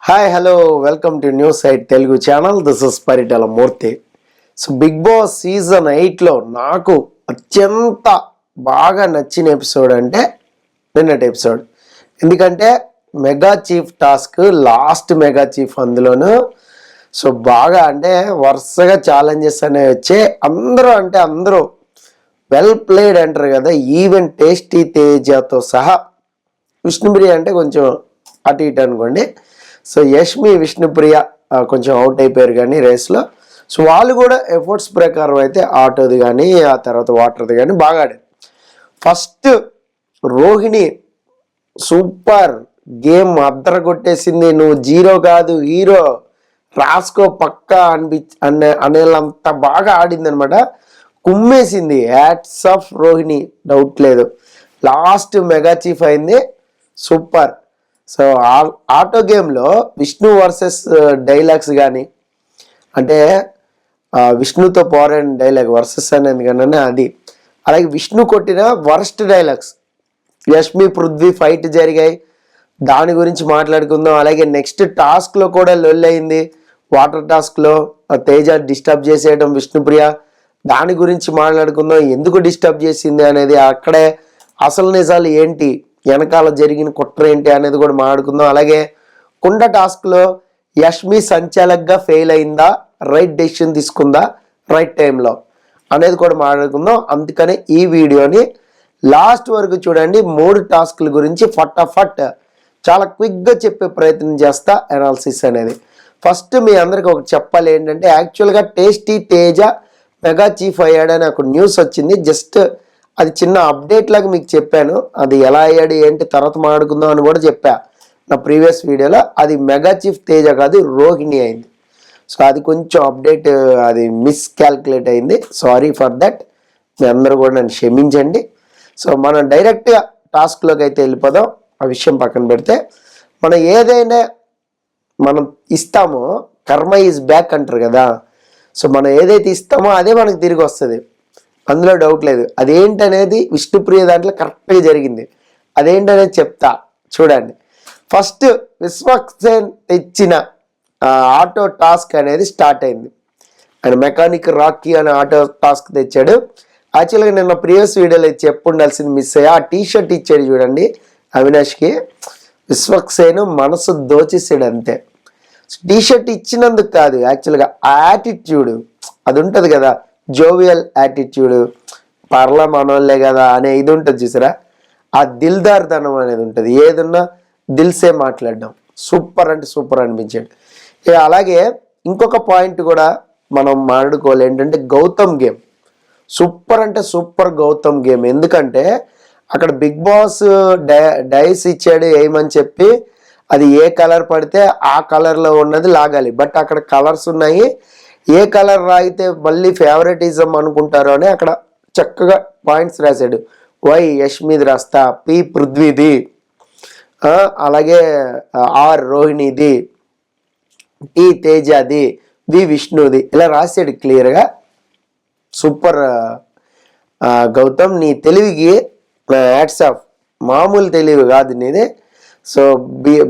Hi hello welcome to news site Telugu channel. This is Paritala Murthy. So Bigg Boss season 8లో నాకు అత్యంత బాగా నచ్చిన ఎపిసోడ్ అంటే నిన్నటి ఎపిసోడ్. ఎందుకంటే mega chief task, last mega chief అందులోను. సో బాగా అంటే వరుసగా ఛాలెంజెస్ అనేవి వచ్చే అందరూ వెల్ ప్లేడ్ అంటారు కదా. ఈవెన్ టేస్టీ తేజతో సహా, విష్ణుప్రియ అంటే కొంచెం అటు ఇటు అనుకోండి. సో యష్మి, విష్ణుప్రియ కొంచెం అవుట్ అయిపోయారు కానీ రేస్లో. సో వాళ్ళు కూడా ఎఫర్ట్స్ ప్రకారం అయితే ఆటోది కానీ ఆ తర్వాత వాటర్ది కానీ బాగా ఆడారు. ఫస్ట్ రోహిణి సూపర్ గేమ్ అద్దర కొట్టేసింది. నువ్వు జీరో కాదు హీరో, రాసుకో పక్కా అనేంత బాగా ఆడింది అనమాట. కుమ్మేసింది. హ్యాట్స్ ఆఫ్ రోహిణి, డౌట్ లేదు. లాస్ట్ మెగా చీఫ్ అయింది, సూపర్. సో ఆటో గేమ్లో విష్ణు వర్సెస్ డైలాగ్స్ కానీ, అంటే విష్ణుతో పోరాడిన డైలాగ్ వర్సెస్ అనేది కానీ అది, అలాగే విష్ణు కొట్టిన worst dialogues, Yashmi Prithvi fight జరిగాయి, దాని గురించి మాట్లాడుకుందాం. అలాగే నెక్స్ట్ టాస్క్లో కూడా లొల్ అయింది. వాటర్ టాస్క్లో తేజ డిస్టర్బ్ చేసేయడం విష్ణుప్రియ, దాని గురించి మాట్లాడుకుందాం. ఎందుకు డిస్టర్బ్ చేసింది అనేది, అక్కడే అసలు నిజాలు ఏంటి, వెనకాల జరిగిన కుట్ర ఏంటి అనేది కూడా మాట్లాడుకుందాం. అలాగే కుండ టాస్క్లో యష్మి సంచాలక్గా ఫెయిల్ అయిందా, రైట్ డెసిషన్ తీసుకుందా రైట్ టైంలో అనేది కూడా మాట్లాడుకుందాం. అందుకనే ఈ వీడియోని లాస్ట్ వరకు చూడండి. 3 టాస్క్ల గురించి ఫటాఫట్ చాలా క్విక్గా చెప్పే ప్రయత్నం చేస్తా, అనాలిసిస్ అనేది. ఫస్ట్ మీ అందరికి ఒకటి చెప్పాలి ఏంటంటే, యాక్చువల్గా టేస్టీ తేజ మెగా చీఫ్ అయ్యాడని ఒక న్యూస్ వచ్చింది. జస్ట్ అది చిన్న అప్డేట్ లాగా మీకు చెప్పాను. అది ఎలా అయ్యాడు ఏంటి తర్వాత మాట్లాడుకుందాం అని కూడా చెప్పా నా ప్రీవియస్ వీడియోలో. అది మెగా చీఫ్ తేజ కాదు, రోహిణి అయింది. సో అది కొంచెం అప్డేట్, అది మిస్క్యాల్కులేట్ అయింది. Sorry for that. మీ అందరూ కూడా నన్ను క్షమించండి. సో మనం డైరెక్ట్గా టాస్క్లోకి అయితే వెళ్ళిపోదాం. ఆ విషయం పక్కన పెడితే, మనం ఏదైనా మనం ఇస్తామో, కర్మ ఈజ్ బ్యాక్ అంటారు కదా. సో మనం ఏదైతే ఇస్తామో అదే మనకు తిరిగి వస్తుంది, అందులో డౌట్ లేదు. అదేంటనేది విష్ణుప్రియ దాంట్లో కరెక్ట్గా జరిగింది. అదేంటనేది చెప్తా చూడండి. ఫస్ట్ విశ్వక్సేన్ తెచ్చిన ఆటో టాస్క్ అనేది స్టార్ట్ అయింది. ఆయన మెకానిక్ రాకీ అనే ఆటో టాస్క్ తెచ్చాడు. యాక్చువల్గా నిన్న ప్రీవియస్ వీడియోలో చెప్పు ఉండాల్సింది మిస్ అయ్యా. ఆ టీషర్ట్ ఇచ్చాడు చూడండి అవినాష్కి. విశ్వక్సేన్ మనసు దోచేసాడు అంతే. టీషర్ట్ ఇచ్చినందుకు కాదు, యాక్చువల్గా ఆ యాటిట్యూడ్ అది ఉంటుంది కదా, జోవియల్ యాటిట్యూడ్, పర్లా మనోళ్ళే కదా అనే ఇది ఉంటుంది చూసారా, ఆ దిల్దార్ ధనం అనేది ఉంటుంది. ఏదున్నా దిల్సే మాట్లాడడం, సూపర్ అంటే సూపర్ అనిపించాడు. అలాగే ఇంకొక పాయింట్ కూడా మనం మాట్లాడుకోవాలి ఏంటంటే, గౌతమ్ గేమ్ సూపర్ అంటే సూపర్ గౌతమ్ గేమ్. ఎందుకంటే అక్కడ బిగ్ బాస్ డైస్ ఇచ్చాడు వేయమని చెప్పి, అది ఏ కలర్ పడితే ఆ కలర్లో ఉన్నది లాగాలి. బట్ అక్కడ కలర్స్ ఉన్నాయి, ఏ కలర్ రాయితే మళ్ళీ ఫేవరెటిజం అనుకుంటారో అని అక్కడ చక్కగా పాయింట్స్ రాశాడు. వై యష్మిది రాస్తా, పి పృథ్వీది, అలాగే ఆర్ రోహిణిది, టి తేజది, వి విష్ణుది, ఇలా రాశాడు క్లియర్గా. సూపర్ గౌతమ్, నీ తెలివికి హ్యాట్స్ ఆఫ్. మామూలు తెలివి కాదు నీది. సో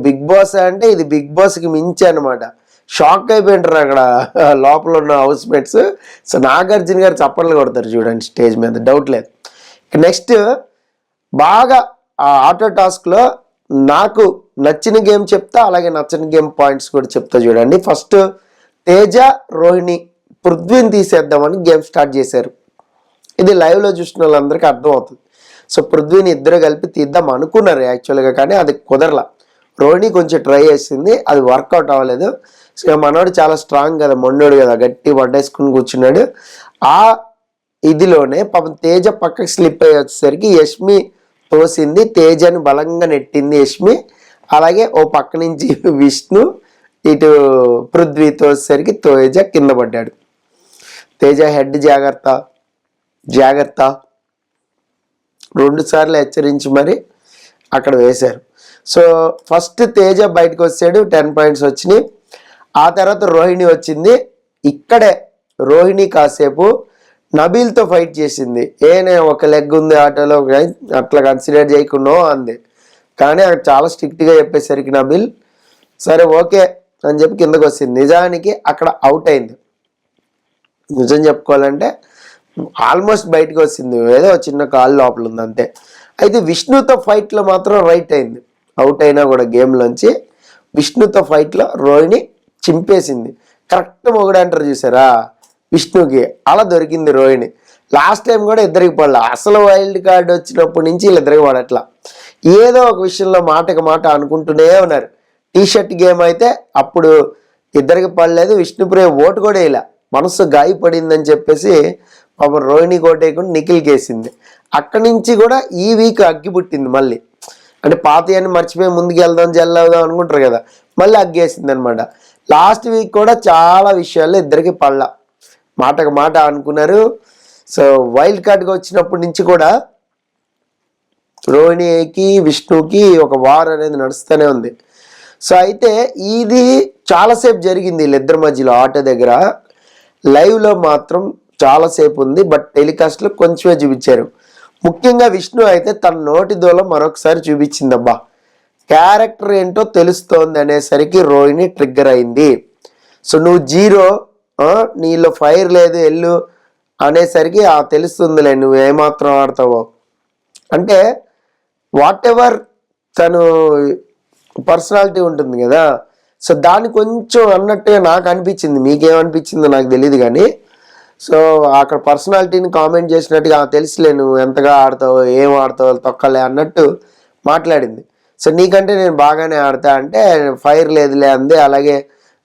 బిగ్ బాస్ అంటే ఇది బిగ్ బాస్కి మించి అనమాట. షాక్ అయిపోయింటారు అక్కడ లోపల ఉన్న హౌస్ మేట్స్. సో నాగార్జున గారు చప్పట్లు కొడతారు చూడండి స్టేజ్ మీద, డౌట్ లేదు. నెక్స్ట్ బాగా ఆ ఆటో టాస్క్లో నాకు నచ్చిన గేమ్ చెప్తా, అలాగే నచ్చని గేమ్ పాయింట్స్ కూడా చెప్తా చూడండి. ఫస్ట్ తేజ, రోహిణి పృథ్వీని తీసేద్దామని గేమ్ స్టార్ట్ చేశారు. ఇది లైవ్లో చూసిన వాళ్ళందరికీ అర్థమవుతుంది. సో పృథ్వీని ఇద్దరు కలిపి తీద్దాం అనుకున్నారు యాక్చువల్గా, కానీ అది కుదరలా. రోహిణి కొంచెం ట్రై చేసింది, అది వర్కౌట్ అవ్వలేదు. సో మనోడు చాలా స్ట్రాంగ్ కదా, మొండోడు కదా, గట్టి వడ్డేసుకుని కూర్చున్నాడు. ఆ ఇదిలోనే పాపం తేజ పక్కకి స్లిప్ అయ్యి వచ్చేసరికి యష్మి తోసింది, తేజని బలంగా నెట్టింది యష్మి. అలాగే ఓ పక్క నుంచి విష్ణు, ఇటు పృథ్వీ తోసేసరికి తేజ కింద పడ్డాడు. తేజ హెడ్ జాగ్రత్త జాగ్రత్త 2 సార్లు హెచ్చరించి మరి అక్కడ వేశారు. సో ఫస్ట్ తేజ బయటకు వచ్చాడు, 10 పాయింట్స్ వచ్చినాయి. ఆ తర్వాత రోహిణి వచ్చింది. ఇక్కడే రోహిణి కాసేపు నబీల్తో ఫైట్ చేసింది. ఏనే ఒక లెగ్ ఉంది ఆటోలో, అట్లా కన్సిడర్ చేయకుండా అంది. కానీ అక్కడ చాలా స్ట్రిక్ట్గా చెప్పేసరికి నబీల్ సరే ఓకే అని చెప్పి కిందకు వచ్చింది. నిజానికి అక్కడ అవుట్ అయింది. నిజం చెప్పుకోవాలంటే ఆల్మోస్ట్ బయటకు వచ్చింది, ఏదో చిన్న కాలు లోపల ఉంది అంతే. అయితే విష్ణుతో ఫైట్లో మాత్రం రైట్ అయింది. అవుట్ అయినా కూడా గేమ్లోంచి విష్ణుతో ఫైట్లో రోహిణి చింపేసింది. కరెక్ట్ మొగుడు అంటారు చూసారా విష్ణుకి, అలా దొరికింది రోహిణి. లాస్ట్ టైం కూడా ఇద్దరికి పడలే. అసలు వైల్డ్ కార్డ్ వచ్చినప్పటి నుంచి వీళ్ళిద్దరికి పడట్లా. ఏదో ఒక విషయంలో మాటకి మాట అనుకుంటూనే ఉన్నారు. టీషర్ట్ గేమ్ అయితే అప్పుడు ఇద్దరికి పడలేదు. విష్ణుప్రియ ఓటు కూడా వేయలే, మనసు గాయపడిందని చెప్పేసి పాపం రోహిణి కోటేయకుండా నిఖిల్కి వేసింది. అక్కడి నుంచి కూడా ఈ వీక్ అగ్గి పుట్టింది మళ్ళీ. అంటే పాతయాన్ని మర్చిపోయి ముందుకు వెళ్దాం జల్లవుదాం అనుకుంటారు కదా, మళ్ళీ అగ్గేసింది అనమాట. లాస్ట్ వీక్ కూడా చాలా విషయాల్లో ఇద్దరికి పడలా, మాటకు మాట అనుకున్నారు. సో వైల్డ్ కార్డ్గా వచ్చినప్పటి నుంచి కూడా రోహిణికి విష్ణుకి ఒక వార్ అనేది నడుస్తూనే ఉంది. సో అయితే ఇది చాలాసేపు జరిగింది వీళ్ళిద్దరి మధ్యలో ఆటో దగ్గర. లైవ్లో మాత్రం చాలాసేపు ఉంది, బట్ టెలికాస్ట్లో కొంచెమే చూపించారు. ముఖ్యంగా విష్ణు అయితే తన నోటి దూలం మరొకసారి చూపించిందబ్బా. క్యారెక్టర్ ఏంటో తెలుస్తోంది అనేసరికి రోహిణి ట్రిగ్గర్ అయింది. సో నువ్వు జీరో, నీలో ఫైర్ లేదు ఎల్లు అనేసరికి తెలుస్తుందిలే నువ్వు ఏమాత్రం ఆడతావో. అంటే వాట్ ఎవర్ తను పర్సనాలిటీ ఉంటుంది కదా, సో దాన్ని కొంచెం అన్నట్టుగా నాకు అనిపించింది. మీకేమనిపించిందో నాకు తెలియదు కానీ, సో అక్కడ పర్సనాలిటీని కామెంట్ చేసినట్టుగా తెలుసులే నువ్వు ఎంతగా ఆడతావు, ఏం ఆడతావు తొక్కలే అన్నట్టు మాట్లాడింది. సో నీకంటే నేను బాగానే ఆడతా అంటే ఫైర్ లేదులే అంది. అలాగే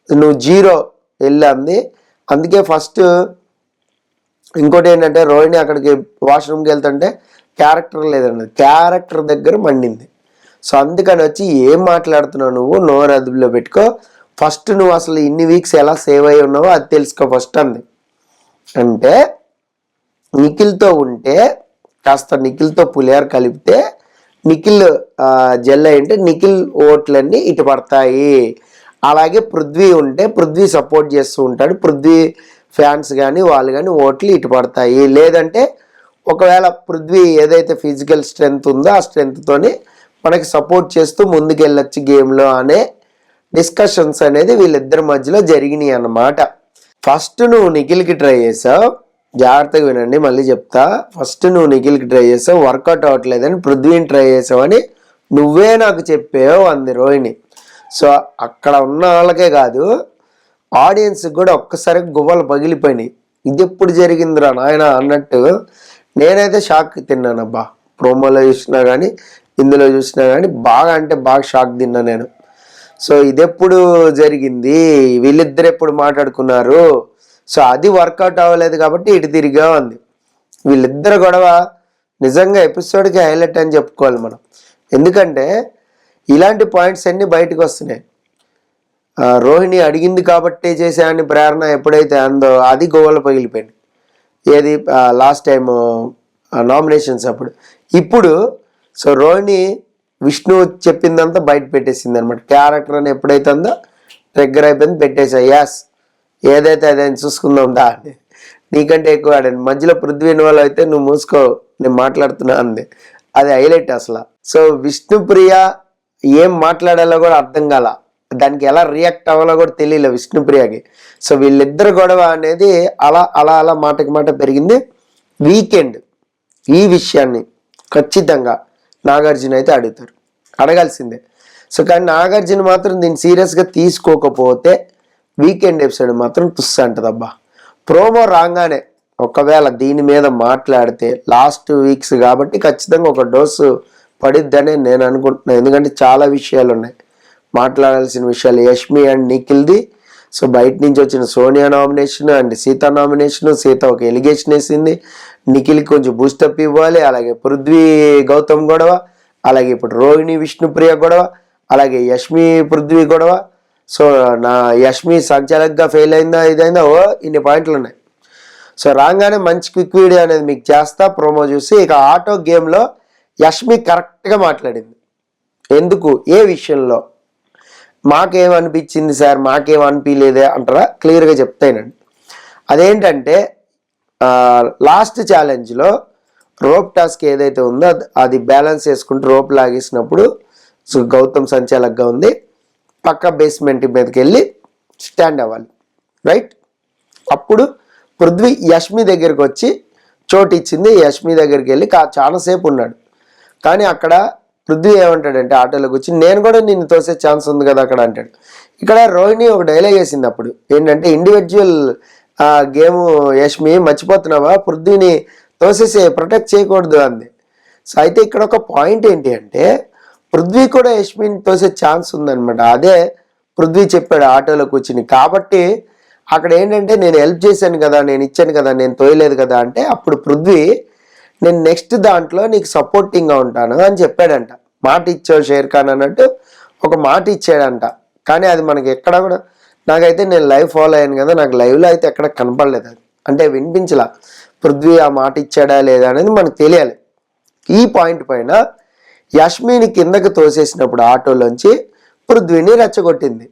నువ్వు జీరో వెళ్ళి అంది. అందుకే ఫస్ట్ ఇంకోటి ఏంటంటే రోహిణి అక్కడికి వాష్రూమ్కి వెళ్తుంటే క్యారెక్టర్ లేదన్నది, క్యారెక్టర్ దగ్గర మండింది. సో అందుకని వచ్చి ఏం మాట్లాడుతున్నావు నువ్వు, నోరు అదుపులో పెట్టుకో, ఫస్ట్ నువ్వు అసలు ఇన్ని వీక్స్ ఎలా సేవ్ అయి ఉన్నావో అది తెలుసుకో ఫస్ట్ అంది. అంటే నిఖిల్తో ఉంటే కాస్త నిఖిల్తో పులిహార కలిపితే నిఖిల్ జెల్ అయింటే నిఖిల్ ఓట్లన్నీ ఇటు పడతాయి. అలాగే పృథ్వీ ఉంటే పృథ్వీ సపోర్ట్ చేస్తూ ఉంటాడు, పృథ్వీ ఫ్యాన్స్ కానీ వాళ్ళు కానీ ఓట్లు ఇటు పడతాయి. లేదంటే ఒకవేళ పృథ్వీ ఏదైతే ఫిజికల్ స్ట్రెంగ్త్ ఉందో ఆ స్ట్రెంగ్త్తోని మనకి సపోర్ట్ చేస్తూ ముందుకెళ్ళొచ్చు గేమ్లో అనే డిస్కషన్స్ అనేది వీళ్ళిద్దరి మధ్యలో జరిగినాయి అన్నమాట. ఫస్ట్ నువ్వు నిఖిల్కి ట్రై చేసావు, జాగ్రత్తగా వినండి మళ్ళీ చెప్తా. ఫస్ట్ నువ్వు నిఖిల్కి ట్రై చేసావు, వర్కౌట్ అవ్వట్లేదని పృథ్వీని ట్రై చేసావు అని నువ్వే నాకు చెప్పావు అంది రోహిణి. సో అక్కడ ఉన్న వాళ్ళకే కాదు ఆడియన్స్కి కూడా ఒక్కసారి గువ్వలు పగిలిపోయినాయి. ఇది ఎప్పుడు జరిగిందిరా నాయన అన్నట్టు నేనైతే షాక్ తిన్నాను అబ్బా. ప్రోమోలో చూసినా కానీ ఇందులో చూసినా కానీ బాగా అంటే బాగా షాక్ తిన్నా నేను. సో ఇదెప్పుడు జరిగింది, వీళ్ళిద్దరు ఎప్పుడు మాట్లాడుకున్నారు, సో అది వర్కౌట్ అవ్వలేదు కాబట్టి ఇటు తిరిగా ఉంది. వీళ్ళిద్దరు గొడవ నిజంగా ఎపిసోడ్కి హైలైట్ అని చెప్పుకోవాలి మనం. ఎందుకంటే ఇలాంటి పాయింట్స్ అన్నీ బయటకు వస్తున్నాయి. రోహిణి అడిగింది కాబట్టే చేశాని ప్రేరణ ఎప్పుడైతే అందో అది గోవలు పగిలిపోయింది. ఏది లాస్ట్ టైం నామినేషన్స్ అప్పుడు. ఇప్పుడు సో రోహిణి విష్ణు చెప్పిందంతా బయట పెట్టేసింది అనమాట. క్యారెక్టర్ అని ఎప్పుడైతే ఉందో ట్రిగ్గర్ అయిపోయింది, పెట్టేసా. యాస్ ఏదైతే అదని చూసుకుందాం దా అని, నీకంటే ఎక్కువ ఆడండి. మధ్యలో పృథ్వీ ఇన్వాల్వ్ అయితే నువ్వు మూసుకో నేను మాట్లాడుతున్నా అంది. అది హైలైట్ అసలు. సో విష్ణుప్రియ ఏం మాట్లాడాలో కూడా అర్థం కాల, దానికి ఎలా రియాక్ట్ అవ్వాలో కూడా తెలియలే విష్ణుప్రియకి. సో వీళ్ళిద్దరు గొడవ అనేది అలా అలా అలా మాటకి మాట పెరిగింది. వీకెండ్ ఈ విషయాన్ని ఖచ్చితంగా నాగార్జున అయితే అడుగుతారు, అడగాల్సిందే. సో కానీ నాగార్జున మాత్రం దీన్ని సీరియస్గా తీసుకోకపోతే వీకెండ్ ఎపిసోడ్ మాత్రం తుస్స అంటదబ్బా. ప్రోమో రాగానే ఒకవేళ దీని మీద మాట్లాడితే లాస్ట్ వీక్స్ కాబట్టి ఖచ్చితంగా ఒక డోసు పడిద్దని నేను అనుకుంటున్నాను. ఎందుకంటే చాలా విషయాలు ఉన్నాయి మాట్లాడాల్సిన విషయాలు. యష్మి అండ్ నిఖిల్ది, సో బయట నుంచి వచ్చిన Sonia nomination and Sita nomination. Sita ఒక ఎలిగేషన్ వేసింది, నిఖిల్కి కొంచెం బూస్టప్ ఇవ్వాలి. అలాగే పృథ్వీ గౌతమ్ గొడవ, అలాగే ఇప్పుడు రోహిణి విష్ణుప్రియ గొడవ, అలాగే యష్మి పృథ్వీ గొడవ. సో నా యష్మి సంచాలకుగా ఫెయిల్ అయిందా ఇదైందా, ఇన్ని పాయింట్లు ఉన్నాయి. సో రాగానే మంచి క్విక్ వీడియో అనేది మీకు చేస్తా ప్రోమో చూసి. ఇక ఆటో గేమ్లో యష్మి కరెక్ట్గా మాట్లాడింది. ఎందుకు ఏ విషయంలో మాకేమనిపించింది సార్, మాకేమనిపించలేదే అంటారా, క్లియర్గా చెప్తానండి. అదేంటంటే లాస్ట్ ఛాలెంజ్లో రోప్ టాస్క్ ఏదైతే ఉందో అది బ్యాలెన్స్ చేసుకుంటూ రోప్ లాగేసినప్పుడు సో గౌతమ్ సంచాలకుగా ఉంది, పక్క బేస్మెంట్ మీదకి వెళ్ళి స్టాండ్ అవ్వాలి, రైట్? అప్పుడు పృథ్వీ యష్మి దగ్గరికి వచ్చి చోటు ఇచ్చింది. యష్మి దగ్గరికి వెళ్ళి చాలాసేపు ఉన్నాడు. కానీ అక్కడ పృథ్వీ ఏమంటాడంటే ఆటోలోకి వచ్చి, నేను కూడా నిన్ను తోసే ఛాన్స్ ఉంది కదా అక్కడ అంటాడు. ఇక్కడ రోహిణి ఒక డైలాగ్ వేసింది అప్పుడు ఏంటంటే, ఇండివిజువల్ గేమ్ యష్మి మర్చిపోతున్నావా, పృథ్వీని తోసేసి ప్రొటెక్ట్ చేయకూడదు అంది. సో అయితే ఇక్కడ ఒక పాయింట్ ఏంటి అంటే, పృథ్వీ కూడా యష్మిని తోసే ఛాన్స్ ఉందనమాట. అదే పృథ్వీ చెప్పాడు ఆటోలో కూర్చుని. కాబట్టి అక్కడ ఏంటంటే, నేను హెల్ప్ చేశాను కదా, నేను ఇచ్చాను కదా, నేను తోయలేదు కదా అంటే, అప్పుడు పృథ్వీ నేను నెక్స్ట్ దాంట్లో నీకు సపోర్టింగ్గా ఉంటాను అని చెప్పాడంట. మాట ఇచ్చావు షేర్ ఖాన్ అన్నట్టు ఒక మాట ఇచ్చాడంట. కానీ అది మనకి ఎక్కడ కూడా, నాకైతే నేను లైవ్ ఫాలో అయ్యాను కదా, నాకు లైవ్లో అయితే ఎక్కడ కనపడలేదు. అది అంటే వినిపించలా పృథ్వీ ఆ మాట ఇచ్చాడా లేదా అనేది మనకు తెలియాలి. ఈ పాయింట్ పైన యష్మిని కిందకి తోసేసినప్పుడు ఆటోలోంచి పృథ్వీని రెచ్చగొట్టింది.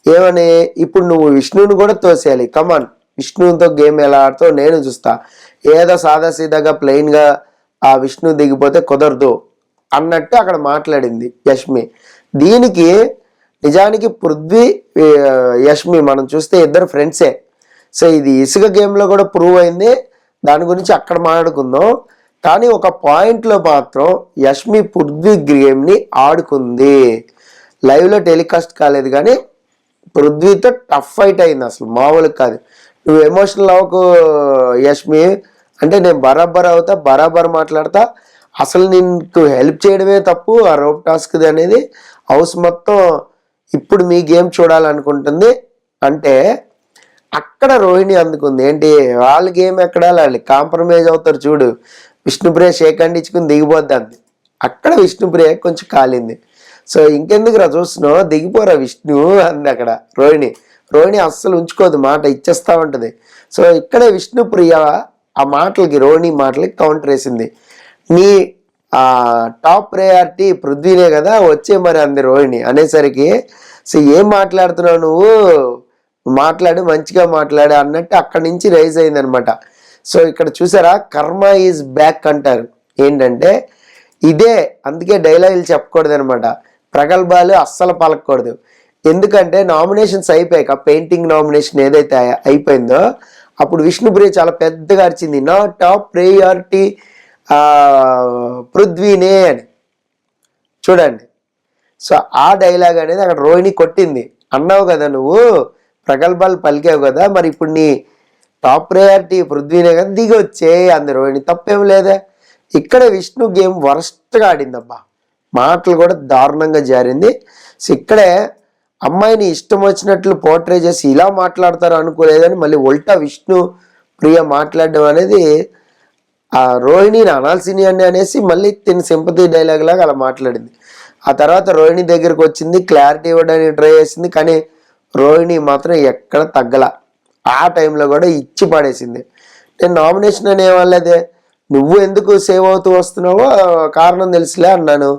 ఏమని, ఇప్పుడు నువ్వు విష్ణుని కూడా తోసేయాలి, కమాన్ విష్ణుతో గేమ్ ఎలా ఆడుతావు నేను చూస్తా, ఏదో సాదాసీదాగా ప్లెయిన్గా ఆ విష్ణు దిగిపోతే కుదరదు అన్నట్టు అక్కడ మాట్లాడింది యష్మి. దీనికి నిజానికి పృథ్వీ యష్మి మనం చూస్తే ఇద్దరు ఫ్రెండ్సే. సో ఇది ఇసుక గేమ్లో కూడా ప్రూవ్ అయింది, దాని గురించి అక్కడ మాట్లాడుకుందాం. కానీ ఒక పాయింట్లో మాత్రం యష్మి పృథ్వీ గేమ్ని ఆడుకుంది. లైవ్లో టెలికాస్ట్ కాలేదు కానీ పృథ్వీతో టఫ్ ఫైట్ అయింది, అసలు మామూలుగా కాదు. నువ్వు ఎమోషనల్ అవ్వకు యష్మి అంటే, నేను బరాబర్ అవుతా, బరాబర్ మాట్లాడతా, అసలు నీకు హెల్ప్ చేయడమే తప్పు ఆ రోప్ టాస్క్ది అనేది హౌస్ మొత్తం ఇప్పుడు మీ గేమ్ చూడాలనుకుంటుంది అంటే, అక్కడ రోహిణి అందుకుంది ఏంటి, వాళ్ళ గేమ్ ఎక్కడ, వాళ్ళు కాంప్రమైజ్ అవుతారు చూడు, విష్ణుప్రియ షేక్ హ్యాండ్ ఇచ్చుకుని దిగిపోద్ది అంది. అక్కడ విష్ణుప్రియ కొంచెం కాలింది. సో ఇంకెందుకు రా చూస్తున్నావు, దిగిపోరా విష్ణు అంది అక్కడ రోహిణి అస్సలు ఉంచుకోదు, మాట ఇచ్చేస్తా ఉంటుంది. సో ఇక్కడే విష్ణుప్రియ ఆ మాటలకి, రోహిణి మాటలకి కౌంటర్ వేసింది. నీ టాప్ ప్రయారిటీ పృథ్వీనే కదా, వచ్చే మరి అంది రోహిణి అనేసరికి, సో ఏం మాట్లాడుతున్నావు నువ్వు, మాట్లాడు మంచిగా మాట్లాడు అన్నట్టు అక్కడి నుంచి రైజ్ అయింది అనమాట. సో ఇక్కడ చూసారా, కర్మ ఈజ్ బ్యాక్ అంటారు. ఏంటంటే ఇదే, అందుకే డైలాగులు చెప్పకూడదు అనమాట, ప్రగల్భాలు అస్సలు పలకూడదు. ఎందుకంటే నామినేషన్స్ అయిపోయాక, పెయింటింగ్ నామినేషన్ ఏదైతే అయిపోయిందో అప్పుడు విష్ణుప్రియ చాలా పెద్దగా అరిచింది, నా టాప్ ప్రయారిటీ పృథ్వీనే అని. చూడండి, సో ఆ డైలాగ్ అనేది అక్కడ రోహిణి కొట్టింది. అన్నావు కదా నువ్వు, ప్రగల్భాలు పలికావు కదా, మరి ఇప్పుడు నీ టాప్ ప్రయారిటీ పృథ్వీనే కదా, దిగి వచ్చే అంది రోహిణి. తప్పేం లేదా. ఇక్కడ విష్ణు గేమ్ వరస్ట్గా ఆడిందబ్బా, మాటలు కూడా దారుణంగా జారింది. సో ఇక్కడే అమ్మాయిని ఇష్టం వచ్చినట్లు పోర్ట్రే చేసి ఇలా మాట్లాడతారు అనుకోలేదని మళ్ళీ ఉల్టా విష్ణు ప్రియ మాట్లాడడం అనేది, ఆ రోహిణిని అనాల్సింది అని అనేసి మళ్ళీ తిని సింపతి డైలాగ్ లాగా అలా మాట్లాడింది. ఆ తర్వాత రోహిణి దగ్గరికి వచ్చింది, క్లారిటీ ఇవ్వడానికి ట్రై చేసింది, కానీ రోహిణి మాత్రం ఎక్కడ తగ్గల. ఆ టైంలో కూడా ఇచ్చి పడేసింది. నేను నామినేషన్ అనేవాళ్ళదే, నువ్వు ఎందుకు సేవ్ అవుతూ వస్తున్నావో కారణం తెలుసులే అన్నాను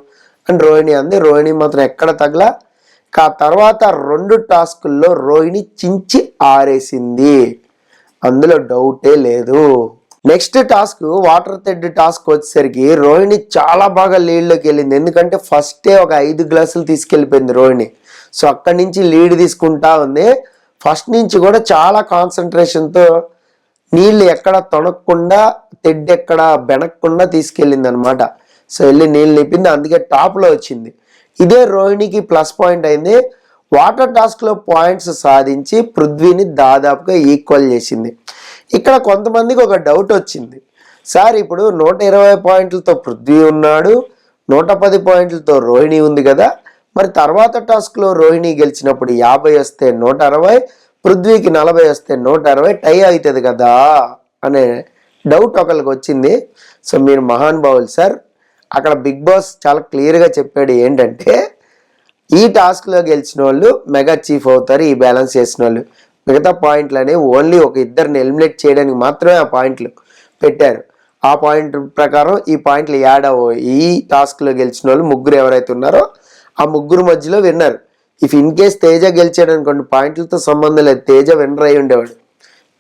అని రోహిణి అంది. రోహిణి మాత్రం ఎక్కడ తగ్గల. ఆ తర్వాత 2 టాస్కుల్లో రోహిణి చించి ఆరేసింది, అందులో డౌటే లేదు. Next task water thread task వచ్చేసరికి రోహిణి చాలా బాగా లీడ్లోకి వెళ్ళింది. ఎందుకంటే ఫస్టే ఒక 5 గ్లాసులు తీసుకెళ్ళిపోయింది రోహిణి. సో అక్కడి నుంచి లీడ్ తీసుకుంటా ఉంది. ఫస్ట్ నుంచి కూడా చాలా కాన్సన్ట్రేషన్తో నీళ్ళు ఎక్కడ తొనక్కుండా, తెడ్డు ఎక్కడ బెనక్కుండా తీసుకెళ్ళింది అనమాట. సో వెళ్ళి నీళ్ళు నింపింది, అందుకే టాప్లో వచ్చింది. ఇదే రోహిణికి ప్లస్ పాయింట్ అయింది. వాటర్ టాస్క్లో పాయింట్స్ సాధించి పృథ్వీని దాదాపుగా ఈక్వల్ చేసింది. ఇక్కడ కొంతమందికి ఒక డౌట్ వచ్చింది, సార్ ఇప్పుడు 120 పాయింట్లతో పృథ్వీ ఉన్నాడు, 110 పాయింట్లతో రోహిణి ఉంది కదా, మరి తర్వాత టాస్క్లో రోహిణి గెలిచినప్పుడు 50 వస్తే 160, పృథ్వీకి 40 వస్తే 160 టై అవుతుంది కదా అనే డౌట్ ఒకరికి వచ్చింది. సో మీరు మహానుభావులు సార్, అక్కడ బిగ్ బాస్ చాలా క్లియర్గా చెప్పాడు ఏంటంటే, ఈ టాస్క్లో గెలిచిన వాళ్ళు మెగా చీఫ్ అవుతారు, ఈ బ్యాలెన్స్ చేసిన వాళ్ళు. మిగతా పాయింట్లు అనేవి ఓన్లీ ఒక ఇద్దరిని ఎలిమినేట్ చేయడానికి మాత్రమే ఆ పాయింట్లు పెట్టారు. ఆ పాయింట్ ప్రకారం ఈ పాయింట్లు యాడ్ అవ్వవు. ఈ టాస్క్లో గెలిచిన వాళ్ళు ముగ్గురు ఎవరైతే ఉన్నారో ఆ ముగ్గురు మధ్యలో winner. If in case Teja గెలిచాడు అనుకోండి, పాయింట్లతో సంబంధం లేదు, తేజ విన్నర్ అయి ఉండేవాడు.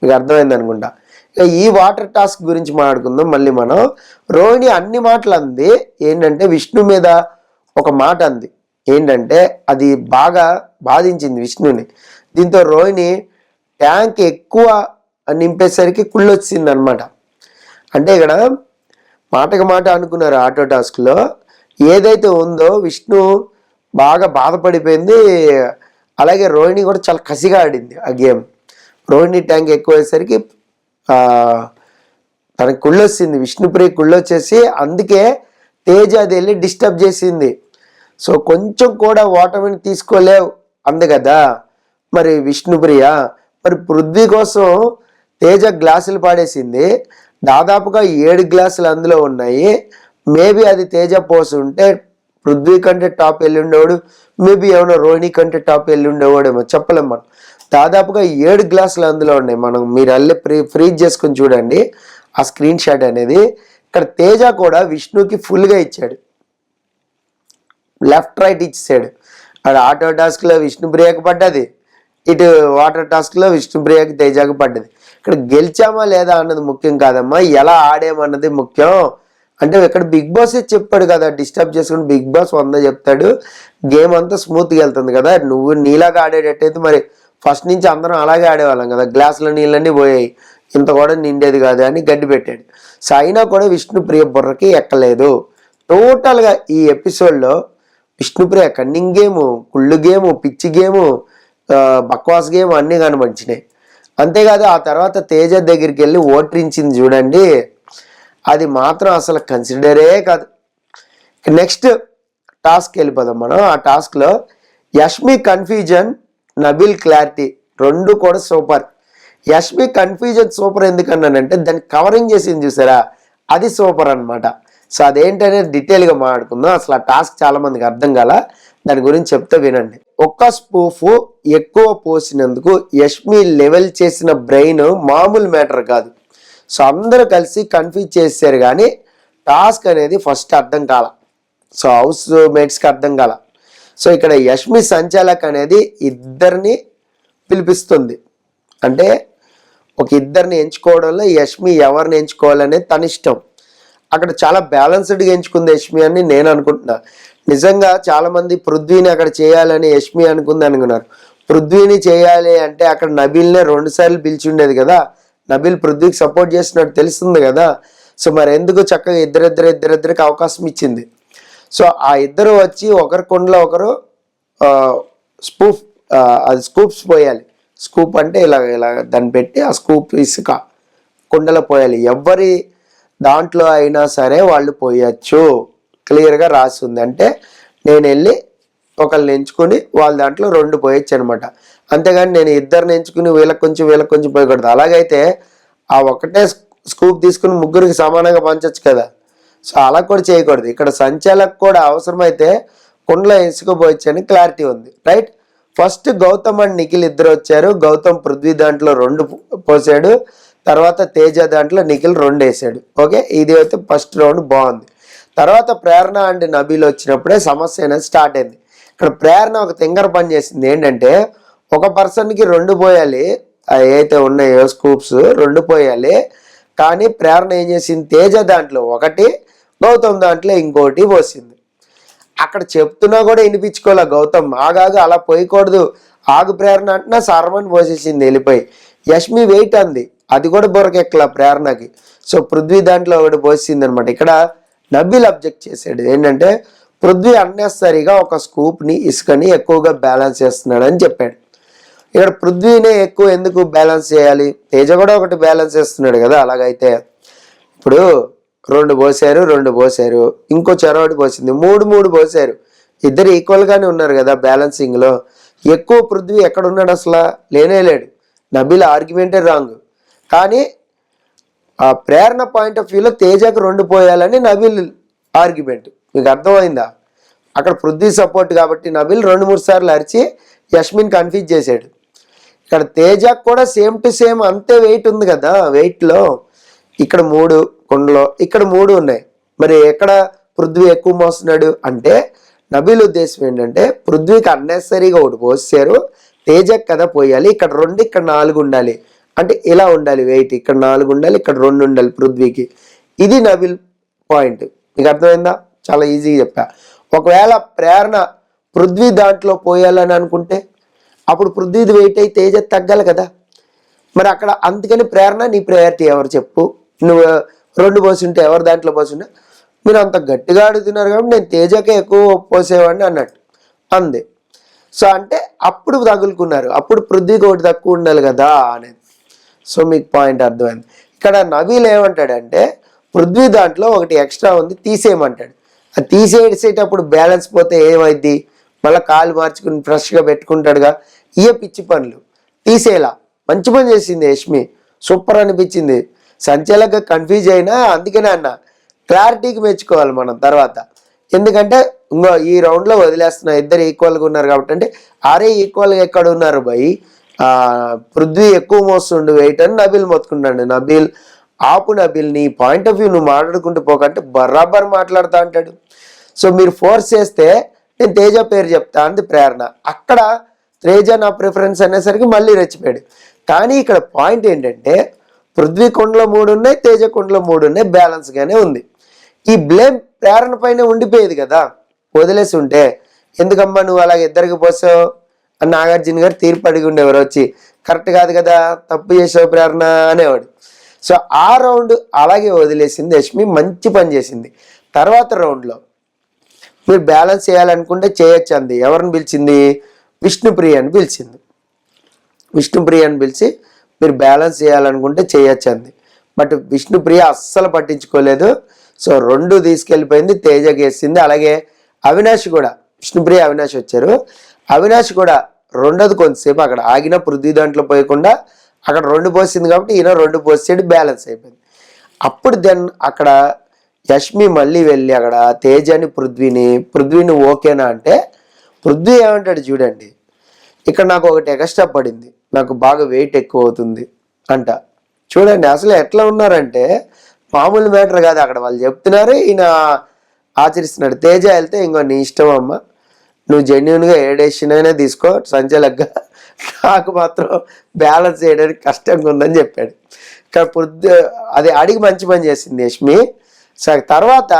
మీకు అర్థమైంది అనుకుంటా. ఇక ఈ వాటర్ టాస్క్ గురించి మాట్లాడుకుందాం. మళ్ళీ మనం రోహిణి అన్ని మాటలు అంది. ఏంటంటే విష్ణు మీద ఒక మాట అంది, ఏంటంటే అది బాగా బాధించింది విష్ణుని. దీంతో రోహిణి ట్యాంక్ ఎక్కువ నింపేసరికి కుళ్ళొచ్చింది అనమాట. అంటే ఇక్కడ మాటకు మాట అనుకున్నారు ఆటో టాస్క్లో. ఏదైతే ఉందో విష్ణు బాగా బాధపడిపోయింది. అలాగే రోహిణి కూడా చాలా కసిగా ఆడింది ఆ గేమ్. రోహిణి ట్యాంక్ ఎక్కువ అయ్యేసరికి తనకి కుళ్ళొచ్చింది, విష్ణుప్రియ కుళ్ళొచ్చేసి అందుకే తేజ అది వెళ్ళి డిస్టర్బ్ చేసింది. సో కొంచెం కూడా ఓటమిని తీసుకోలేవు అంది కదా మరి విష్ణుప్రియ. మరి పృథ్వీ కోసం తేజ గ్లాసులు పాడేసింది. దాదాపుగా 7 గ్లాసులు అందులో ఉన్నాయి. మేబీ అది తేజ పోసి ఉంటే పృథ్వీ కంటే టాప్ వెళ్ళి ఉండేవాడు, మేబీ ఏమైనా రోహిణి కంటే టాప్ వెళ్ళి ఉండేవాడేమో, చెప్పలేం మనం. దాదాపుగా 7 గ్లాసులు అందులో ఉన్నాయి. మీరు అల్లే ఫ్రీజ్ చేసుకుని చూడండి ఆ స్క్రీన్ షాట్ అనేది. ఇక్కడ తేజ కూడా విష్ణుకి ఫుల్గా ఇచ్చాడు, లెఫ్ట్ రైట్ ఇచ్చాడు. అక్కడ ఆటో టాస్క్లో విష్ణుప్రియకి పడ్డది, ఇటు వాటర్ టాస్క్లో విష్ణుప్రియకి తేజకి పడ్డది. ఇక్కడ గెలిచామా లేదా అన్నది ముఖ్యం కాదమ్మా, ఎలా ఆడేమన్నది ముఖ్యం. అంటే ఇక్కడ బిగ్ బాస్ చెప్పాడు కదా, డిస్టర్బ్ చేసుకుని బిగ్ బాస్ 100 చెప్తాడు, గేమ్ అంతా స్మూత్గా వెళ్తుంది కదా. నువ్వు నీలాగా ఆడేటట్టయితే మరి ఫస్ట్ నుంచి అందరం అలాగే ఆడేవాళ్ళం కదా, గ్లాసులో నీళ్ళన్నీ పోయాయి, ఇంత కూడా నిండేది కాదు అని గడ్డి పెట్టాడు. సో అయినా కూడా విష్ణుప్రియ బుర్రకి ఎక్కలేదు. టోటల్గా ఈ ఎపిసోడ్లో విష్ణుప్రియ కన్నింగ్ గేము, కుళ్ళు గేము, పిచ్చి గేము, బక్వాస్ గేమ్ అన్నీ కనబడిచినాయి. అంతేకాదు ఆ తర్వాత తేజ దగ్గరికి వెళ్ళి ఓట్రించింది చూడండి, అది మాత్రం అసలు కన్సిడరే కాదు. నెక్స్ట్ టాస్క్ వెళ్ళిపోదాం మనం. ఆ టాస్క్లో యష్మి కన్ఫ్యూజన్, నబిల్ క్లారిటీ రెండు కూడా సూపర్. యష్మి కన్ఫ్యూజన్ సూపర్ ఎందుకన్నానంటే దాన్ని కవరింగ్ చేసింది చూసారా, అది సూపర్ అనమాట. సో అదేంటనేది డీటెయిల్గా మాట్లాడుకుందాం. అసలు ఆ టాస్క్ చాలా మందికి అర్థం కాల, దాని గురించి చెప్తే వినండి. ఒక్క స్పూఫ్ ఎక్కువ పోసినందుకు యష్మి లెవెల్ చేసిన బ్రెయిన్ మామూలు మ్యాటర్ కాదు. సో అందరూ కలిసి కన్ఫ్యూజ్ చేశారు కానీ టాస్క్ అనేది ఫస్ట్ అర్థం కాల. సో హౌస్ మేట్స్కి అర్థం కాల. సో ఇక్కడ యష్మి సంచాలక్ అనేది ఇద్దరిని పిలిపిస్తుంది. అంటే ఒక ఇద్దరిని ఎంచుకోవడంలో యష్మి ఎవరిని ఎంచుకోవాలనేది తన ఇష్టం. అక్కడ చాలా బ్యాలెన్స్డ్గా ఎంచుకుంది యష్మి అని నేను అనుకుంటున్నా. నిజంగా చాలామంది పృథ్వీని అక్కడ చేయాలని యష్మి అనుకున్నారు. పృథ్వీని చేయాలి అంటే అక్కడ నబీల్నే 2 సార్లు పిలిచి ఉండేది కదా, నబీల్ పృథ్వీకి సపోర్ట్ చేస్తున్నట్టు తెలుస్తుంది కదా. సో మరి ఎందుకు చక్కగా ఇద్దరిద్దరికి అవకాశం ఇచ్చింది. సో ఆ ఇద్దరు వచ్చి ఒకరి కుండలో ఒకరు స్కూప్, అది స్కూప్స్ పోయాలి. స్కూప్ అంటే ఇలా దాన్ని పెట్టి ఆ స్కూప్ ఇసుక కుండలో పోయాలి. ఎవరి దాంట్లో అయినా సరే వాళ్ళు పోయచ్చు, క్లియర్గా రాసి ఉంది. అంటే నేను వెళ్ళి ఒకళ్ళని ఎంచుకుని వాళ్ళ దాంట్లో 2 పోయొచ్చు అనమాట. అంతేగాని నేను ఇద్దరిని ఎంచుకుని వీళ్ళకి కొంచెం పోయకూడదు. అలాగైతే ఆ ఒకటే స్కూప్ తీసుకుని ముగ్గురికి సమానంగా పంచచ్చు కదా. సో అలా కూడా చేయకూడదు. ఇక్కడ సంచాలకు కూడా అవసరమైతే కుండలో ఇసుక పోయొచ్చు అని క్లారిటీ ఉంది, right. First Gautam and Nikhil ఇద్దరు వచ్చారు. గౌతమ్ పృథ్వీ దాంట్లో 2 పోసాడు, తర్వాత తేజ దాంట్లో నిఖిల్ 2 వేసాడు. ఓకే, ఇది అయితే ఫస్ట్ రౌండ్ బాగుంది. తర్వాత ప్రేరణ అండ్ నబీల్ వచ్చినప్పుడే సమస్య అనేది స్టార్ట్ అయింది. ఇక్కడ ప్రేరణ ఒక తింగర పని చేసింది. ఏంటంటే ఒక పర్సన్కి 2 పోయాలి, ఏవైతే ఉన్నాయో స్కూప్స్ 2 పోయాలి. కానీ ప్రేరణ ఏం చేసింది, తేజ దాంట్లో 1, గౌతమ్ దాంట్లో ఇంకోటి పోసింది. అక్కడ చెప్తున్నా కూడా వినిపించుకోలే గౌతమ్. ఆగాగు అలా పోయకూడదు, ఆగు ప్రేరణ అంటున్నా సర్వని పోసేసింది వెళ్ళిపోయి. యష్మి వెయిట్ అంది, అది కూడా బొరకెక్కల ప్రేరణకి. సో పృథ్వీ దాంట్లో 1 పోసింది అనమాట. ఇక్కడ నబీల్ అబ్జెక్ట్ చేశాడు ఏంటంటే పృథ్వీ అన్నెసరిగా ఒక స్కూప్ని ఇసుకని ఎక్కువగా బ్యాలెన్స్ చేస్తున్నాడు అని చెప్పాడు. ఇక్కడ పృథ్వీనే ఎక్కువ ఎందుకు బ్యాలెన్స్ చేయాలి, తేజ కూడా 1 బ్యాలెన్స్ చేస్తున్నాడు కదా. అలాగైతే ఇప్పుడు 2 పోసారు, ఇంకో చెరవటి పోసింది, 3 పోసారు. ఇద్దరు ఈక్వల్గానే ఉన్నారు కదా బ్యాలెన్సింగ్లో. ఎక్కువ పృథ్వీ ఎక్కడున్నాడు, అసలు లేనేలేడు. నబీల్ ఆర్గ్యుమెంటే రాంగ్. కానీ ఆ ప్రేరణ పాయింట్ ఆఫ్ వ్యూలో తేజకు 2 పోయాలని నబీల్ ఆర్గ్యుమెంట్. మీకు అర్థమైందా? అక్కడ పృథ్వీ సపోర్ట్ కాబట్టి నబీల్ 2-3 సార్లు అరిచి యష్మిన్ కన్ఫ్యూజ్ చేశాడు. ఇక్కడ తేజకు కూడా సేమ్ టు సేమ్ అంతే వెయిట్ ఉంది కదా. వెయిట్లో ఇక్కడ 3 కుండలో, ఇక్కడ 3 ఉన్నాయి. మరి ఎక్కడ పృథ్వీ ఎక్కువ మోస్తున్నాడు అంటే నబీల్ ఉద్దేశం ఏంటంటే పృథ్వీకి అన్నెసరీగా 1 పోసారు, తేజకు కదా పోయాలి. ఇక్కడ 2, ఇక్కడ 4 ఉండాలి. అంటే ఇలా ఉండాలి వెయిట్, ఇక్కడ 4 ఉండాలి, ఇక్కడ 2 ఉండాలి పృథ్వీకి. ఇది నబీల్ పాయింట్. మీకు అర్థమైందా? చాలా ఈజీగా చెప్పా. ఒకవేళ ప్రేరణ పృథ్వీ దాంట్లో పోయాలని అనుకుంటే అప్పుడు పృథ్వీది వెయిట్ అయి తేజ తగ్గాలి కదా. మరి అక్కడ అందుకని ప్రేరణ నీ ప్రయారిటీ ఎవరు చెప్పు, నువ్వు 2 పోసింటే ఎవరు దాంట్లో పోసింటే, మీరు అంత గట్టిగా అడుగుతున్నారు కాబట్టి నేను తేజకే ఎక్కువ పోసేవాడిని అన్నట్టు అంది. సో అంటే అప్పుడు తగులుకున్నారు, అప్పుడు పృథ్వీకి ఒకటి తక్కువ ఉండాలి కదా అనేది. సో మీకు పాయింట్ అర్థమైంది. ఇక్కడ నబీల్ ఏమంటాడంటే పృథ్వీ దాంట్లో ఒకటి ఎక్స్ట్రా ఉంది తీసేయమంటాడు. అది తీసేసేటప్పుడు బ్యాలెన్స్ పోతే ఏమైద్ది, మళ్ళీ కాలు మార్చుకుని ఫ్రెష్గా పెట్టుకుంటాడుగా. పిచ్చి పనులు తీసేలా మంచి పని చేసింది యష్మి, సూపర్ అనిపించింది. సంచలక కన్ఫ్యూజ్ అయినా అందుకనే అన్న క్లారిటీకి మెచ్చుకోవాలి మనం తర్వాత. ఎందుకంటే ఇంకో ఈ రౌండ్లో వదిలేస్తున్నా, ఇద్దరు ఈక్వల్గా ఉన్నారు కాబట్టి. అంటే అరే ఈక్వల్గా ఎక్కడ ఉన్నారు భయ్, పృథ్వీ ఎక్కువ మోస్తుండు వెయిట్ అని నబీల్ మొత్తుకుంటాడు. నబీల్ ఆపు, నబీల్ నీ పాయింట్ ఆఫ్ వ్యూ నువ్వు మాట్లాడుకుంటూ పోకంటే బరాబర్ మాట్లాడుతా అంటాడు. సో మీరు ఫోర్స్ చేస్తే నేను తేజ పేరు చెప్తా అంది ప్రేరణ. అక్కడ తేజ నా ప్రిఫరెన్స్ అనేసరికి మళ్ళీ రెచ్చిపోయాడు. కానీ ఇక్కడ పాయింట్ ఏంటంటే పృథ్వీ కుండలో 3 ఉన్నాయి, తేజ కుండలో 3 ఉన్నాయి, బ్యాలెన్స్గానే ఉంది. ఈ బ్లేమ్ ప్రేరణ పైన ఉండిపోయేది కదా, వదిలేసి ఉంటే ఎందుకమ్మా నువ్వు అలాగే ఇద్దరికి పోసావు అని నాగార్జున గారు తీర్పు అడిగి ఉండేవారు వచ్చి, కరెక్ట్ కాదు కదా తప్పు చేసావు ప్రేరణ అనేవాడు. సో ఆ రౌండ్ అలాగే వదిలేసింది యష్మి, మంచి పని చేసింది. తర్వాత రౌండ్లో మీరు బ్యాలెన్స్ చేయాలనుకుంటే చేయొచ్చు అంది. ఎవరిని పిలిచింది, విష్ణుప్రియ అని పిలిచింది. విష్ణుప్రియ అని పిలిచి మీరు బ్యాలెన్స్ చేయాలనుకుంటే చేయొచ్చు అంది. బట్ విష్ణుప్రియ అస్సలు పట్టించుకోలేదు. సో 2 తీసుకెళ్ళిపోయింది, తేజకి వేసింది. అలాగే అవినాష్ కూడా, విష్ణుప్రియ అవినాష్ వచ్చారు. అవినాష్ కూడా 2ది కొంతసేపు అక్కడ ఆగిన పృథ్వీ దాంట్లో పోయకుండా అక్కడ 2 పోసింది కాబట్టి ఈయన 2 పోసాడు, బ్యాలెన్స్ అయిపోయింది. అప్పుడు దెన్ అక్కడ యష్మి మళ్ళీ వెళ్ళి అక్కడ తేజని పృథ్వీని ఓకేనా అంటే పృథ్వీ ఏమంటాడు చూడండి, ఇక్కడ నాకు ఒకటి ఎక్స్ట్రా పడింది, నాకు బాగా వెయిట్ ఎక్కువ అవుతుంది అంట. చూడండి అసలు ఎట్లా ఉన్నారంటే మామూలు మ్యాటర్ కాదు, అక్కడ వాళ్ళు చెప్తున్నారు, ఈయన ఆచరిస్తున్నాడు. తేజ వెళ్తే ఇంకో నీ ఇష్టం అమ్మ, నువ్వు జెన్యున్గా ఏ డెసిషన్ అయినా తీసుకో, సంచలగ్గా నాకు మాత్రం బ్యాలెన్స్ చేయడానికి కష్టంగా ఉందని చెప్పాడు. ఇక్కడ అది అడిగి మంచి పని చేసింది యష్మి. సరే తర్వాత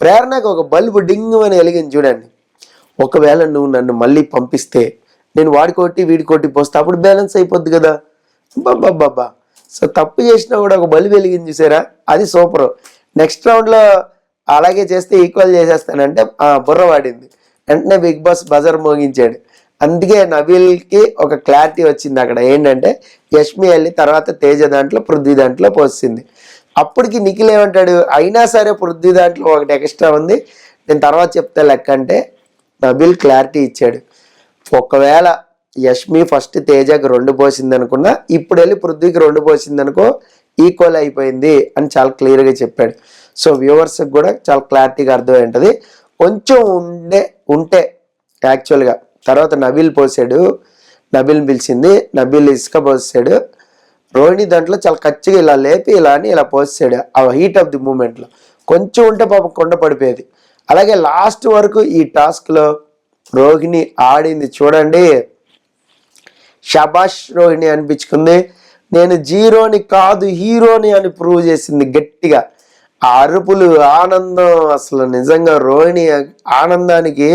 ప్రేరణకు ఒక బల్బు డింగ్ అని వెలిగింది చూడండి. ఒకవేళ నువ్వు నన్ను మళ్ళీ పంపిస్తే నేను వాడికోటి వీడికోటి పోస్తే అప్పుడు బ్యాలెన్స్ అయిపోద్ది కదా. బాబా సో తప్పు చేసినా కూడా ఒక బల్బు వెలిగింది చూసారా, అది సూపర్. నెక్స్ట్ రౌండ్లో అలాగే చేస్తే ఈక్వల్ చేసేస్తానంటే బుర్ర వాడింది. వెంటనే బిగ్ బాస్ బజర్ మోగించాడు. అందుకే నబీల్కి ఒక క్లారిటీ వచ్చింది అక్కడ ఏంటంటే యష్మి వెళ్ళి తర్వాత తేజ దాంట్లో పృథ్వీ దాంట్లో పోసింది. అప్పటికి నిఖిల్ ఏమంటాడు, అయినా సరే పృథ్వీ దాంట్లో ఒకటి ఎక్స్ట్రా ఉంది, నేను తర్వాత చెప్తే లెక్క అంటే నబీల్ క్లారిటీ ఇచ్చాడు. ఒకవేళ యష్మి ఫస్ట్ తేజకి 2 పోసింది అనుకున్నా, ఇప్పుడు వెళ్ళి పృథ్వీకి 2 పోసింది అనుకో ఈక్వల్ అయిపోయింది అని చాలా క్లియర్గా చెప్పాడు. సో వ్యూవర్స్కి కూడా చాలా క్లారిటీగా అర్థమై ఉంటుంది. కొంచెం ఉంటే యాక్చువల్గా తర్వాత నబీల్ పోసాడు, నబీల్ పిలిచింది, నబీల్ ఇసుక పోసాడు. రోహిణి దాంట్లో చాలా కచ్చిగా ఇలా లేపి ఇలా అని ఇలా పోసాడు. ఆ హీట్ ఆఫ్ ది మూమెంట్లో కొంచెం ఉంటే పాపం కొండ పడిపోయేది. అలాగే లాస్ట్ వరకు ఈ టాస్క్లో రోహిణి ఆడింది చూడండి, షబాష్ రోహిణి అనిపించుకుంది. నేను జీరోని కాదు హీరోని అని ప్రూవ్ చేసింది గట్టిగా. ఆ అరుపులు, ఆనందం, అసలు నిజంగా రోహిణి ఆనందానికి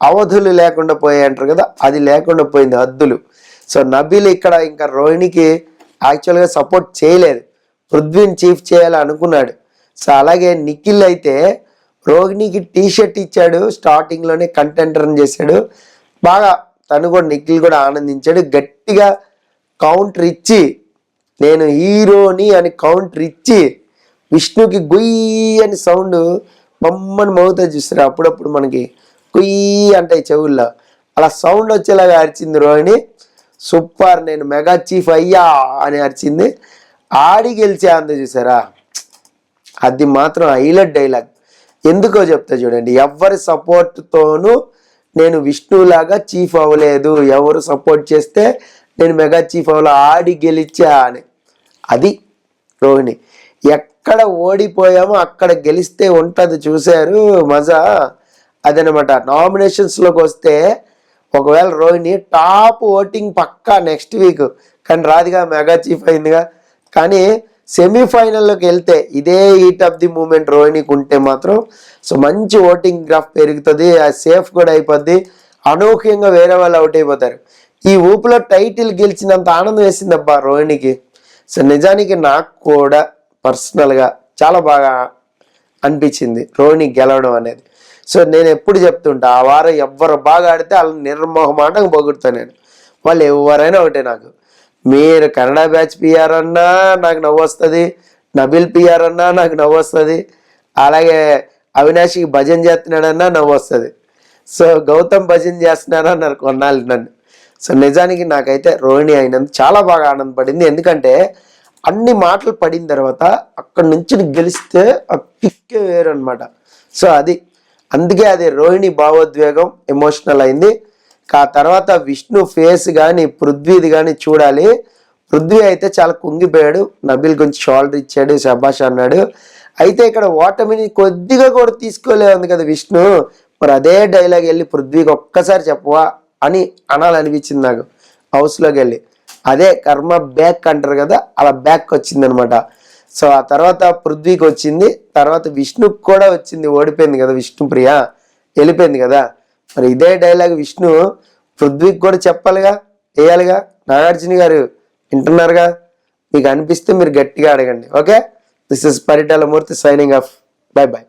అవధులు లేకుండా పోయాయి అంటారు కదా, అది లేకుండా పోయింది, హద్దులు. సో నబీల్ ఇక్కడ ఇంకా రోహిణికి యాక్చువల్గా సపోర్ట్ చేయలేదు, పృథ్వీని చీఫ్ చేయాలని అనుకున్నాడు. సో అలాగే నిఖిల్ అయితే రోహిణికి టీషర్ట్ ఇచ్చాడు, స్టార్టింగ్లోనే కంటెంటర్ని చేశాడు బాగా. తను కూడా నిఖిల్ కూడా ఆనందించాడు. గట్టిగా కౌంటర్ ఇచ్చి నేను హీరోని అని కౌంటర్ ఇచ్చి విష్ణుకి గుయ్యి అని సౌండ్ బొమ్మని మౌతా చూస్తారు అప్పుడప్పుడు మనకి గుయ్యి అంటే చెవుల్లో అలా సౌండ్ వచ్చేలాగా అరిచింది రోహిణి. సూపర్, నేను మెగా చీఫ్ అయ్యా అని అరిచింది. ఆడి గెలిచే అంది చూసారా, అది మాత్రం హైలైట్ డైలాగ్. ఎందుకో చెప్తా చూడండి, ఎవరి సపోర్ట్తోనూ నేను విష్ణులాగా చీఫ్ అవ్వలేదు, ఎవరు సపోర్ట్ చేస్తే నేను మెగా చీఫ్ అవ్వలే, ఆడి గెలిచా అని. అది రోహిణి. ఎక్కడ ఓడిపోయామో అక్కడ గెలిస్తే ఉంటుంది చూశారు మజా, అదనమాట. నామినేషన్స్లోకి వస్తే ఒకవేళ రోహిణి టాప్ ఓటింగ్ పక్కా నెక్స్ట్ వీక్, కానీ రాదుగా, మెగా చీఫ్ అయిందిగా. కానీ సెమీఫైనల్లోకి వెళ్తే ఇదే హీట్ ఆఫ్ ది మూమెంట్ రోహిణికి ఉంటే మాత్రం సో మంచి ఓటింగ్ గ్రాఫ్ పెరుగుతుంది, సేఫ్ కూడా అయిపోద్ది, అనూహ్యంగా వేరే వాళ్ళు అవుట్ అయిపోతారు. ఈ ఊపులో టైటిల్ గెలిచినంత ఆనందం వేసింది అబ్బా రోహిణికి. సో నిజానికి నాకు కూడా పర్సనల్గా చాలా బాగా అనిపించింది రోహిణి గెలవడం అనేది. సో నేను ఎప్పుడు చెప్తుంటా, ఆ వారం ఎవ్వరు బాగా ఆడితే వాళ్ళని నిర్మోహమాటంగా పొగుడుతాను నేను. వాళ్ళు ఎవరైనా ఒకటే నాకు. మీరు కన్నడ బ్యాచ్ పిఆర్ అన్నా నాకు నవ్వు వస్తుంది, నబిల్ పిఆర్ అన్నా నాకు నవ్వు వస్తుంది, అలాగే అవినాష్కి భజన చేస్తున్నాడన్నా నవ్వు వస్తుంది. సో గౌతమ్ భజన చేస్తున్నారా అన్నారు కొన్నాళ్ళు నన్ను. సో నిజానికి నాకైతే రోహిణి అయినందుకు చాలా బాగా ఆనందపడింది. ఎందుకంటే అన్ని మాటలు పడిన తర్వాత అక్కడి నుంచి గెలిస్తే ఆ కిక్కే వేరు అనమాట. సో అందుకే అది రోహిణి భావోద్వేగం ఎమోషనల్ అయింది. ఆ తర్వాత విష్ణు ఫేస్ కానీ పృథ్వీది కానీ చూడాలి. పృథ్వీ అయితే చాలా కుంగిపోయాడు, నబిల్ గురించి షోల్డర్ ఇచ్చాడు, శబాష్ అన్నాడు. అయితే ఇక్కడ ఓటమిని కొద్దిగా కూడా తీసుకోలేదు కదా విష్ణు. మరి అదే డైలాగ్ వెళ్ళి పృథ్వీకి ఒక్కసారి చెప్పవా అని అనాలనిపించింది నాకు హౌస్లోకి వెళ్ళి. అదే కర్మ బ్యాక్ అంటారు కదా, అలా బ్యాక్ వచ్చింది అనమాట. సో ఆ తర్వాత పృథ్వీకి వచ్చింది, తర్వాత విష్ణుకి కూడా వచ్చింది. ఓడిపోయింది కదా విష్ణుప్రియ, వెళ్ళిపోయింది కదా. మరి ఇదే డైలాగ్ విష్ణు పృథ్వీకి కూడా చెప్పాలిగా, వేయాలిగా. నాగార్జున గారు వింటున్నారుగా, మీకు అనిపిస్తే మీరు గట్టిగా అడగండి. Okay, this is Paritala Murthy signing off. By by.